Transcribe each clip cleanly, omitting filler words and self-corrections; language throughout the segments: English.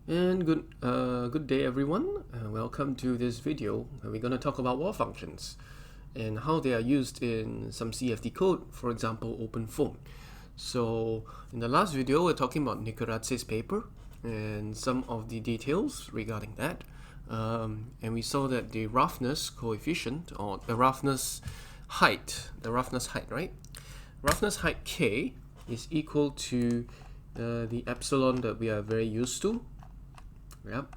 And good day everyone. Welcome to this video. We're going to talk about wall functions and how they are used in some CFD code, for example OpenFoam. So in the last video we're talking about Nicorazzi's paper and some of the details regarding that. And we saw that the roughness coefficient, or the roughness height, right? Roughness height K is equal to the epsilon that we are very used to. Yep,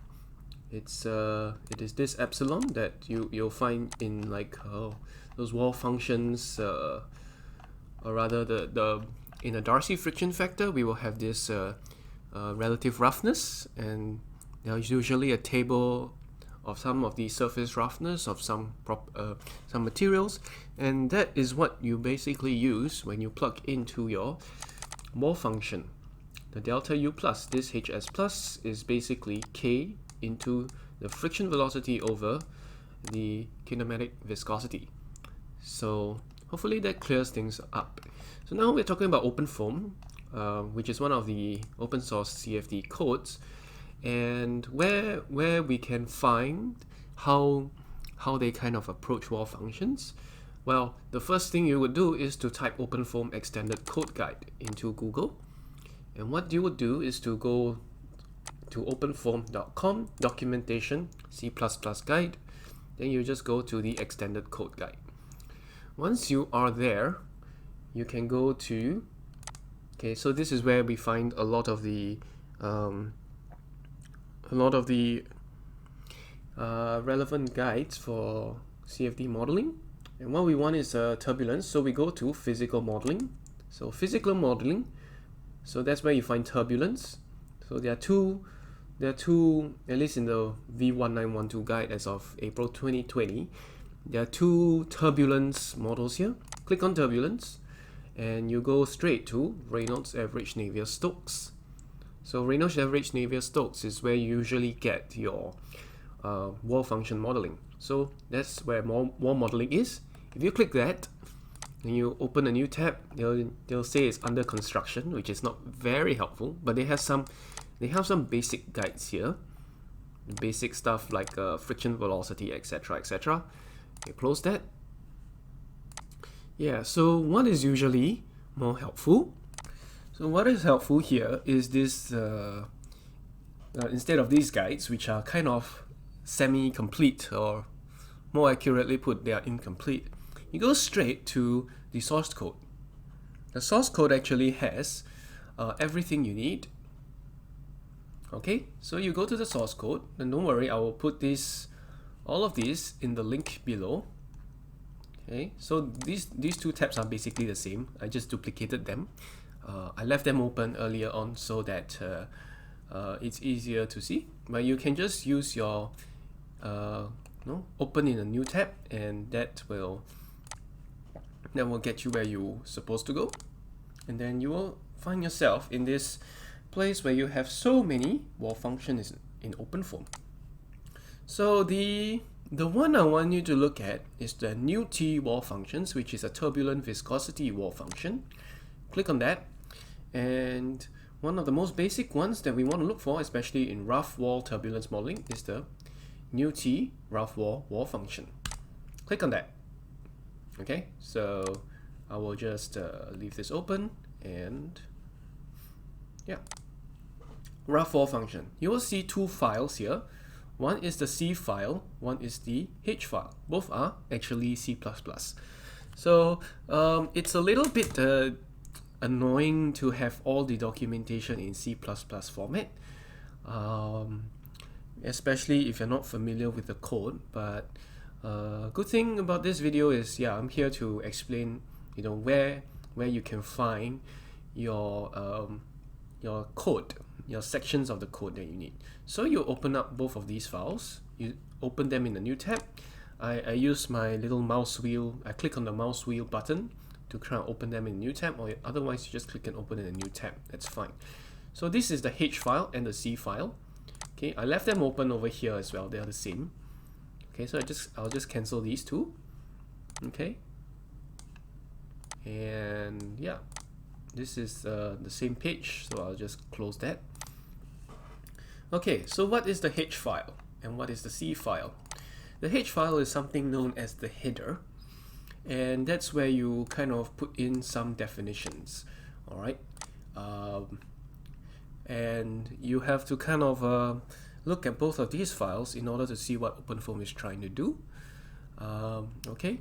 it is this epsilon that you'll find in like those wall functions, or rather the in a Darcy friction factor we will have this relative roughness, and there's usually a table of some of the surface roughness of some materials, and that is what you basically use when you plug into your wall function. The delta U plus, this HS plus, is basically K into the friction velocity over the kinematic viscosity. So hopefully that clears things up. So now we're talking about OpenFoam, which is one of the open source CFD codes, and where we can find how they kind of approach wall functions. Well, the first thing you would do is to type OpenFoam extended code guide into Google. And what you would do is to go to openfoam.com, documentation, C++ guide. Then you just go to the extended code guide. Once you are there, you can go to, okay, so this is where we find a lot of the relevant guides for CFD modeling. And what we want is turbulence, so we go to physical modeling. So physical modeling, so that's where you find turbulence. So there are two, at least in the V1912 guide as of April 2020, there are two turbulence models here. Click on turbulence and you go straight to Reynolds average Navier-Stokes. So Reynolds average Navier-Stokes is where you usually get your wall function modeling. So that's where wall modeling is. If you click that, and you open a new tab, they'll say it's under construction, which is not very helpful, but they have some basic guides here, basic stuff like friction velocity, etc. etc. You close that. Yeah, so what is usually more helpful? So what is helpful here is this, instead of these guides, which are kind of semi-complete, or more accurately put, they are incomplete, you go straight to the source code. The source code actually has everything you need. Okay, so you go to the source code, and don't worry, I will put all of these in the link below. Okay, so these two tabs are basically the same. I just duplicated them. I left them open earlier on so that it's easier to see. But you can just use your open in a new tab, and that will get you where you're supposed to go. And then you will find yourself in this place where you have so many wall functions in OpenFoam. So the one I want you to look at is the new T wall functions, which is a turbulent viscosity wall function. Click on that, and one of the most basic ones that we want to look for, especially in rough wall turbulence modeling, is the new T rough wall function. Click on that. Okay, so I will just leave this open, and yeah, rough wall function. You will see two files here. One is the C file, one is the H file. Both are actually C++. So it's a little bit annoying to have all the documentation in C++ format, especially if you're not familiar with the code. But good thing about this video is, yeah, I'm here to explain, where you can find your code, your sections of the code that you need. So you open up both of these files, you open them in a new tab. I use my little mouse wheel, I click on the mouse wheel button to try and open them in a new tab, or otherwise you just click and open in a new tab, that's fine. So this is the H file and the C file. Okay, I left them open over here as well, they are the same. Okay, so I'll just cancel these two. Okay, and yeah, this is the same page, so I'll just close that. Okay, so what is the H file and what is the C file? The H file is something known as the header, and that's where you kind of put in some definitions. All right, and you have to kind of look at both of these files in order to see what OpenFoam is trying to do. Okay,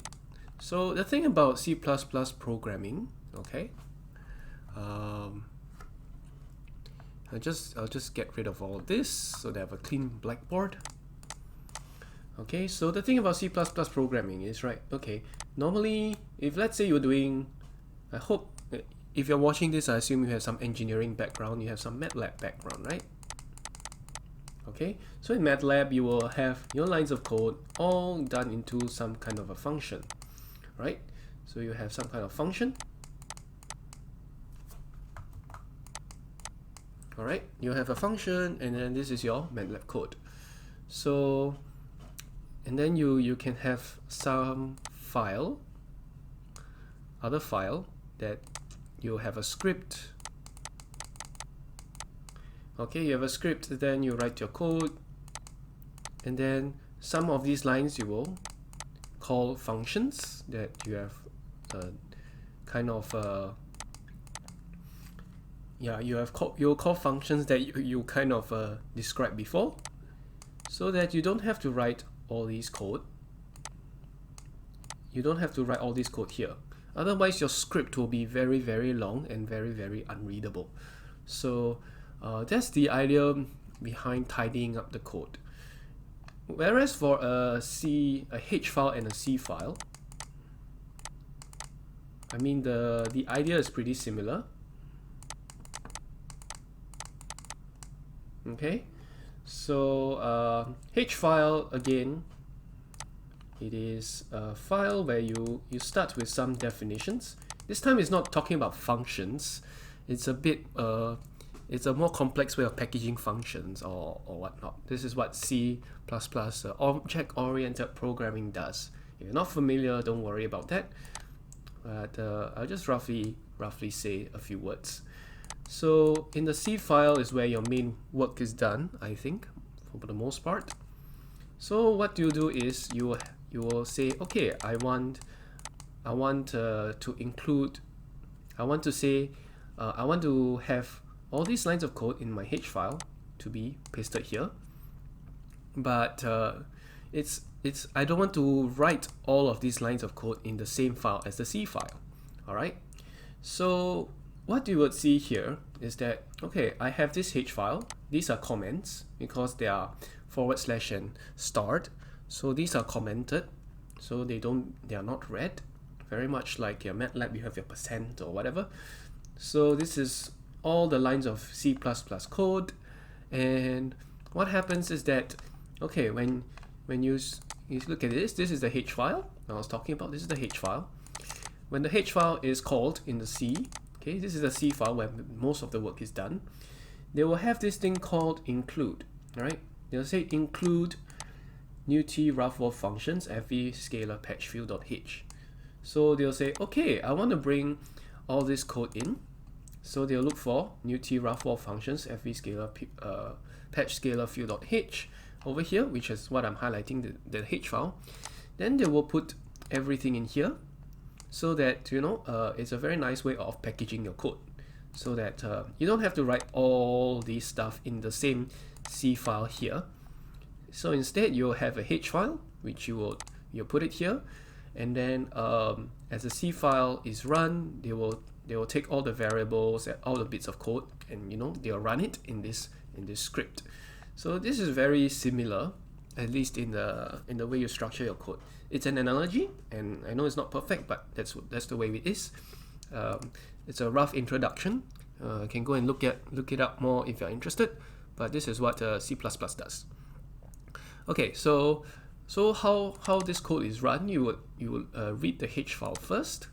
so the thing about C++ programming, okay, I'll just get rid of all of this so that I have a clean blackboard. Okay, so the thing about C++ programming is, right, okay, normally if let's say you're doing, I hope if you're watching this, I assume you have some engineering background, you have some MATLAB background, right? Okay, so in MATLAB you will have your lines of code all done into some kind of a function, right? So you have some kind of function. All right, you have a function, and then this is your MATLAB code. So, and then you can have some file, other file that you have a script. Okay, you have a script, then you write your code, and then some of these lines you will call functions that you have kind of you'll call functions that you kind of described before, so that you don't have to write all these code. You don't have to write all this code here. Otherwise, your script will be very, very long and very, very unreadable. So that's the idea behind tidying up the code. Whereas for a H file and a C file, I mean the idea is pretty similar. Okay, so H file, again, it is a file where you start with some definitions. This time it's not talking about functions. It's a bit it's a more complex way of packaging functions or whatnot. This is what C++ object-oriented programming does. If you're not familiar, don't worry about that. But I'll just roughly say a few words. So in the C file is where your main work is done, I think, for the most part. So what you do is you will say, okay, I want to include, I want to have all these lines of code in my H file to be pasted here, but I don't want to write all of these lines of code in the same file as the C file. All right, so what you would see here is that, okay, I have this H file. These are comments because they are / and start. So these are commented, so they are not read. Very much like your MATLAB, you have your % or whatever. So this is all the lines of C++ code. And what happens is that, okay, when you look at this is the H file. I was talking about, this is the H file. When the H file is called in the C, okay, this is the C file where most of the work is done, they will have this thing called include, right? They'll say include Newt rough wolf functions fv scalar patch field.h. So they'll say, okay, I want to bring all this code in. So they'll look for Newt rough wolf functions fv scalar patch scalar field.h over here, which is what I'm highlighting, the H file. Then they will put everything in here, so that, you know, it's a very nice way of packaging your code, so that you don't have to write all this stuff in the same C file here. So instead, you'll have a H file, which you'll put it here, and then as the C file is run, they will take all the variables and all the bits of code, and you know, they'll run it in this script. So this is very similar, at least in the way you structure your code. It's an analogy, and I know it's not perfect, but that's the way it is. It's a rough introduction. You can go and look it up more if you're interested. But this is what C++ does. Okay, so how this code is run? You will read the H file first.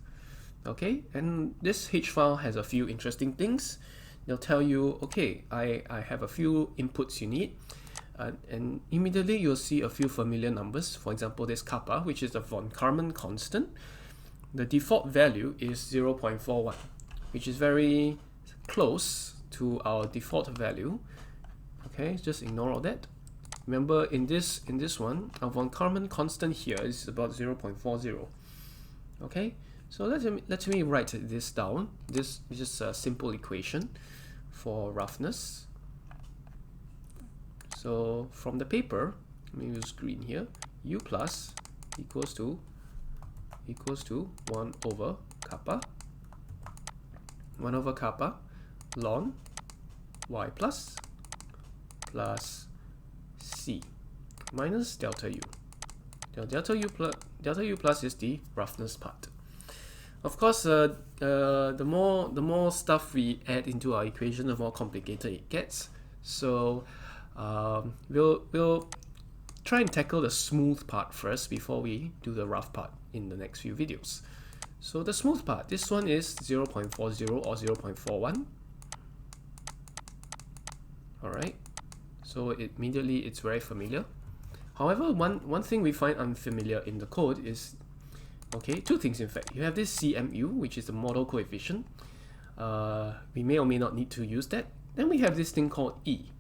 Okay, and this H file has a few interesting things. They'll tell you, okay, I have a few inputs you need. And immediately you'll see a few familiar numbers. For example, this kappa, which is the von Karman constant. The default value is 0.41, which is very close to our default value. Okay, just ignore all that. Remember, in this one, our von Karman constant here is about 0.40. Okay, so let me write this down. This is just a simple equation for roughness. So from the paper, let me use green here. U plus equals to 1 over kappa ln y plus c minus delta u. Delta u plus is the roughness part. Of course, the more stuff we add into our equation, the more complicated it gets. So we'll try and tackle the smooth part first before we do the rough part in the next few videos. So the smooth part, this one is 0.40 or 0.41. Alright, so immediately it's very familiar. However, one thing we find unfamiliar in the code is, okay, two things in fact. You have this CMU, which is the model coefficient. We may or may not need to use that. Then we have this thing called E,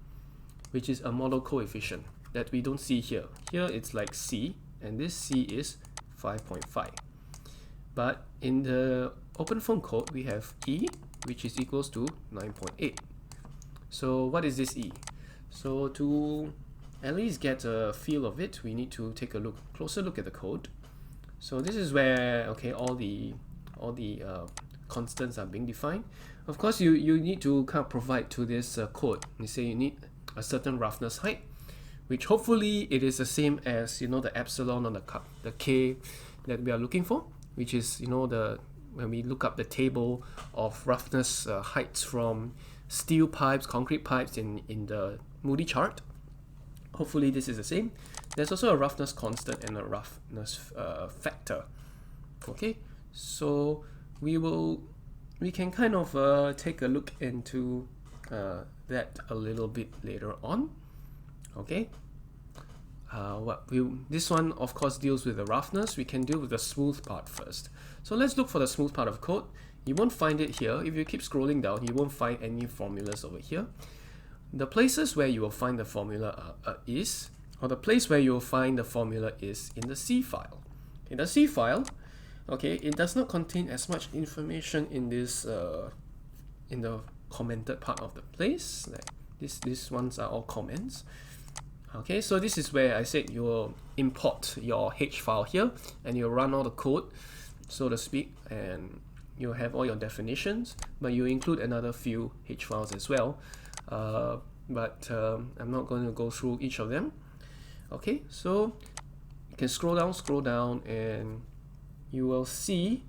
which is a model coefficient that we don't see here. Here it's like C, and this C is 5.5. But in the OpenFoam code, we have E, which is equals to 9.8. So what is this E? So to at least get a feel of it, we need to take a closer look at the code. So this is where, okay, all the constants are being defined. Of course, you need to kind of provide to this code. You say you need a certain roughness height, which hopefully it is the same as, you know, the epsilon on the K that we are looking for, which is, you know, when we look up the table of roughness heights from steel pipes, concrete pipes in the Moody chart. Hopefully this is the same. There's also a roughness constant and a roughness factor. Okay, so we can kind of take a look into that a little bit later on. Okay, this one of course deals with the roughness. We can deal with the smooth part first. So let's look for the smooth part of code. You won't find it here. If you keep scrolling down, you won't find any formulas over here. The places where you will find the formula the place where you will find the formula is in the C file. In the C file, okay, it does not contain as much information in this in the commented part of the place. Like these ones are all comments. Okay, so this is where I said you will import your H file here, and you'll run all the code, so to speak, and you have all your definitions, but you include another few H files as well. But I'm not going to go through each of them. Okay, so you can scroll down, and you will see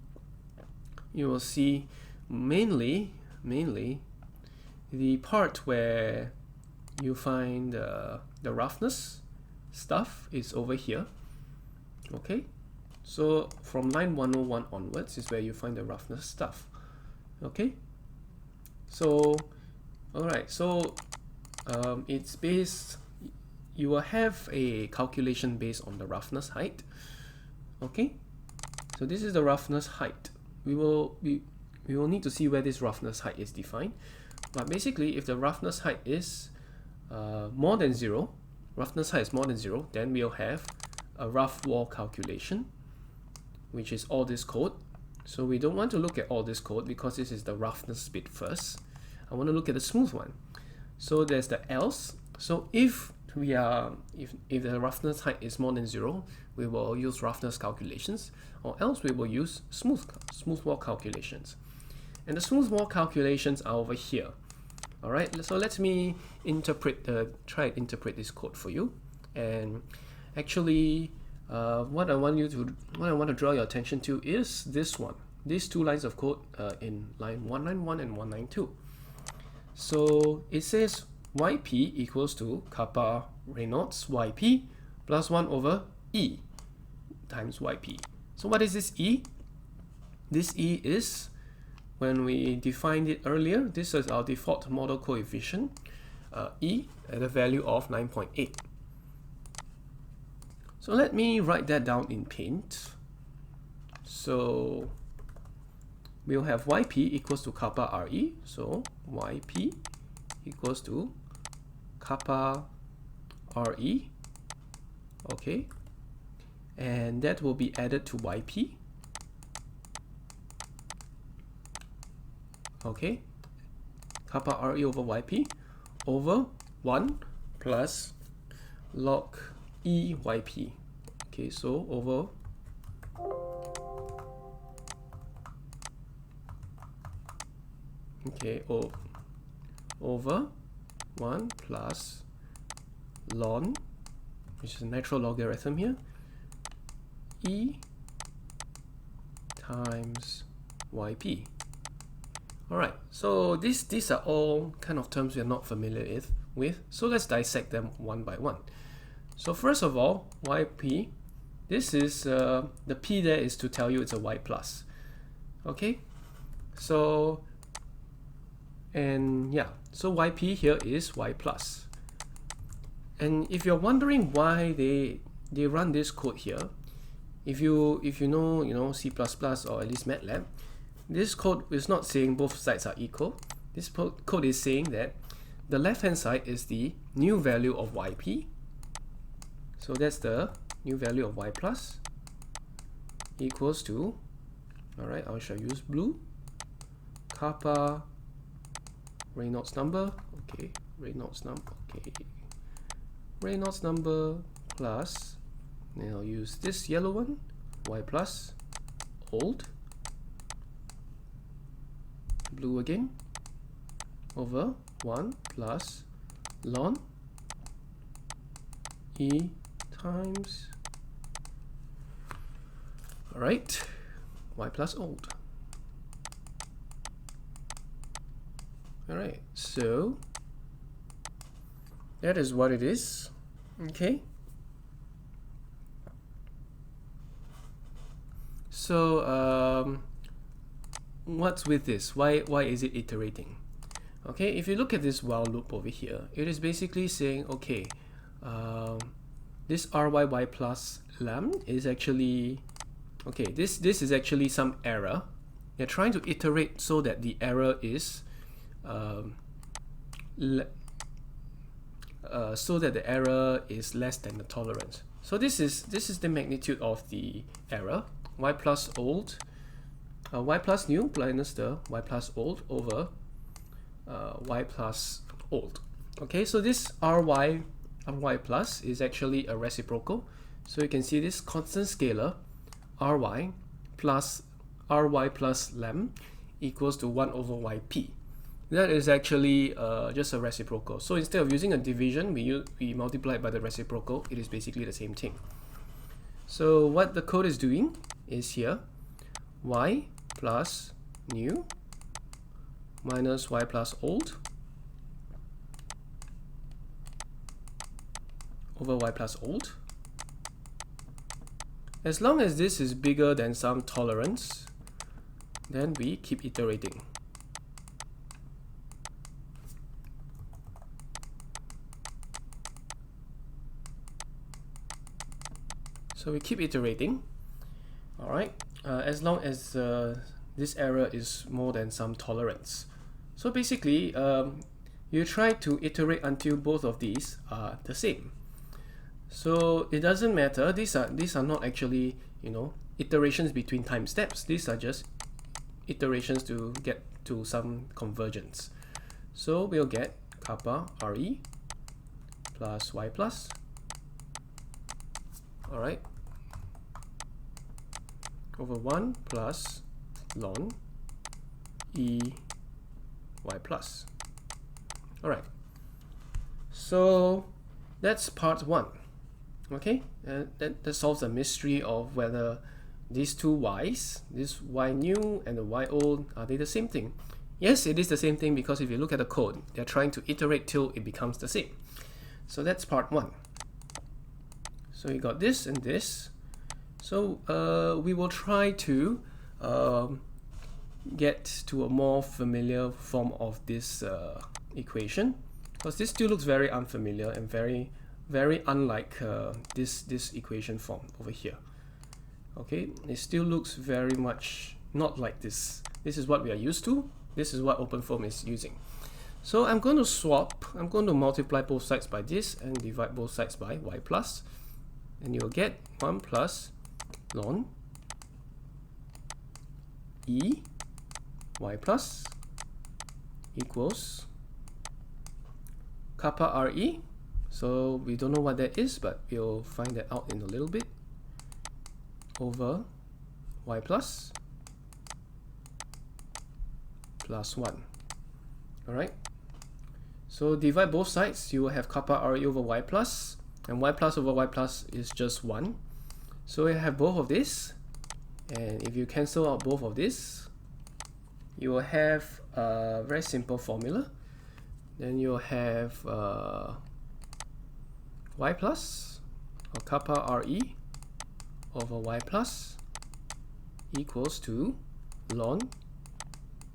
mainly the part where you find the roughness stuff is over here. Okay, so from line 101 onwards is where you find the roughness stuff. Okay, so alright, so it's based, you will have a calculation based on the roughness height. Okay, so this is the roughness height. We will need to see where this roughness height is defined, but basically if the roughness height is more than 0, roughness height is more than 0, then we'll have a rough wall calculation, which is all this code. So we don't want to look at all this code because this is the roughness bit first. I want to look at the smooth one. So there's the else. So if the roughness height is more than 0, we will use roughness calculations, or else we will use smooth wall calculations. And the smooth wall calculations are over here. Alright, so let me try and interpret this code for you. And actually, what I want to draw your attention to is this one. These two lines of code in line 191 and 192. So it says yp equals to kappa Reynolds yp plus 1 over E times yp. So what is this E? This E is, when we defined it earlier, this is our default model coefficient, E at a value of 9.8. So let me write that down in Paint. So we'll have yp equals to kappa Re, so yp equals to kappa RE, okay, and that will be added to YP, okay, kappa RE over YP over 1 plus log E YP, okay, so over over 1 plus ln, which is a natural logarithm here, E times YP. Alright, so these are all kind of terms we are not familiar with, so let's dissect them one by one. So first of all, YP, this is the P there is to tell you it's a Y plus. Okay, so and yeah, so YP here is Y plus. And if you're wondering why they run this code here, if you know C++ or at least MATLAB, this code is not saying both sides are equal. This code is saying that the left hand side is the new value of YP. So that's the new value of Y plus equals to, alright, I shall use blue, kappa Reynolds number, okay, Reynolds number plus, then I'll use this yellow one, Y plus old, blue again, over 1 plus ln E times, alright, Y plus old. Alright, so that is what it is. Okay. So what's with this? Why is it iterating? Okay, if you look at this while loop over here, it is basically saying, okay, this RYY plus lam is actually, okay, this is actually some error. They're trying to iterate so that the error is less than the tolerance. So this is the magnitude of the error. Y plus old, Y plus new minus the Y plus old over Y plus old. Okay, so this RY plus is actually a reciprocal. So you can see this constant scalar RY plus lam equals to 1 over YP. That is actually just a reciprocal. So instead of using a division, we multiply it by the reciprocal. It is basically the same thing. So what the code is doing is here, Y plus new minus Y plus old over Y plus old. As long as this is bigger than some tolerance, then we keep iterating. So we keep iterating, alright, as long as this error is more than some tolerance. So basically, you try to iterate until both of these are the same. So it doesn't matter, these are not actually, iterations between time steps. These are just iterations to get to some convergence. So we'll get kappa RE plus Y plus, alright, over 1 plus ln E Y plus. Alright, so that's part 1. Okay, that solves the mystery of whether these two Y's, this Y new and the Y old, are they the same thing? Yes, it is the same thing, because if you look at the code, they're trying to iterate till it becomes the same. So that's part 1. So you got this and this. So we will try to get to a more familiar form of this equation, because this still looks very unfamiliar and very unlike this equation form over here. Okay, it still looks very much not like this. This is what we are used to. This is what OpenFoam is using. So I'm going to swap, I'm going to multiply both sides by this and divide both sides by y plus, and you'll get 1 plus ln e y plus equals kappa RE. So we don't know what that is, but we'll find that out in a little bit, over y plus 1. Alright, so divide both sides, you will have kappa RE over y plus, and y plus over y plus is just 1. So you have both of this, and if you cancel out both of this, you will have a very simple formula. Then you'll have y plus, or kappa RE over y plus equals to ln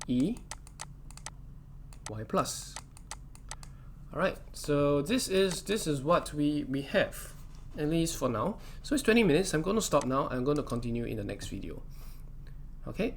e y plus. Alright, so this is what we have, at least for now. So it's 20 minutes. I'm going to stop now. I'm going to continue in the next video. Okay.